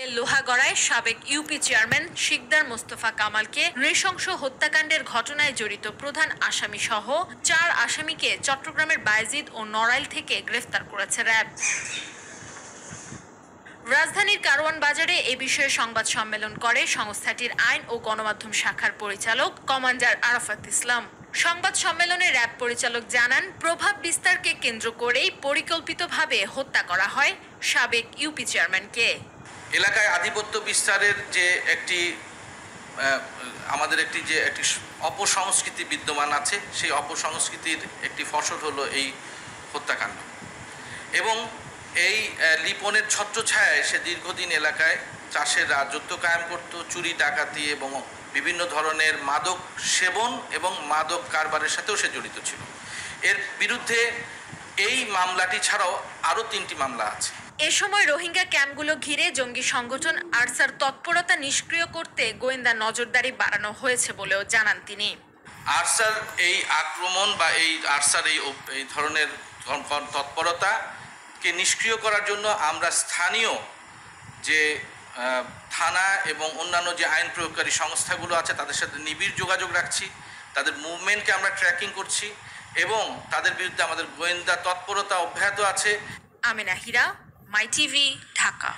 লোহাগড়ায় সাবেক UP chairman Sikdar Mostafa কামালকে নৃশংস হত্যাকাণ্ডের ঘটনায় জড়িত প্রধান আসামি সহ 4 আসামিকে চট্টগ্রামের বায়েজিদ ও নড়াইল থেকে গ্রেফতার করেছে র্যাব। রাজধানীর কারওয়ান বাজারে এ বিষয়ে সংবাদ সম্মেলন করে সংস্থাটির আইন ও গণমাধ্যম শাখার পরিচালক কমান্ডার আরাফাত ইসলাম। সংবাদ সম্মেলনে র্যাব পরিচালক জানান, প্রভাব বিস্তারকে কেন্দ্র করেই পরিকল্পিতভাবে হত্যা করা হয় সাবেক ইউপি চেয়ারম্যানকে। এলাকায় আধিপত্য বিস্তারের যে আমাদের একটি অপসংস্কৃতি বিদ্যমান আছে, সেই অপসংস্কৃতির একটি ফসল হলো এই হত্যাকাণ্ড। এবং এই লিপনের ছত্রছায়ায় সে দীর্ঘদিন এলাকায় চাষের রাজত্ব কায়েম করত, চুরি ডাকাতি এবং বিভিন্ন ধরনের মাদক সেবন এবং মাদক কারবারের সাথেও সে জড়িত ছিল। এর বিরুদ্ধে এই মামলাটি ছাড়াও আরও 3টি মামলা আছে। এ সময় রোহিঙ্গা ক্যাম্পগুলো ঘিরে জঙ্গি সংগঠন আরসার তৎপরতা নিষ্ক্রিয় করতে গোয়েন্দা নজরদারি বাড়ানো হয়েছে বলেও জানান তিনি। আরসার এই আক্রমণ বা আরসার এই ধরনের তৎপরতাকে নিষ্ক্রিয় করার জন্য আমরা স্থানীয় যে থানা এবং অন্যান্য যে আইন প্রয়োগকারী সংস্থাগুলো আছে তাদের সাথে নিবিড় যোগাযোগ রাখছি, তাদের মুভমেন্টকে আমরা ট্র্যাকিং করছি এবং তাদের বিরুদ্ধে আমাদের গোয়েন্দা তৎপরতা অব্যাহত আছে। আমিনা হীরা, মাই টিভি, ঢাকা।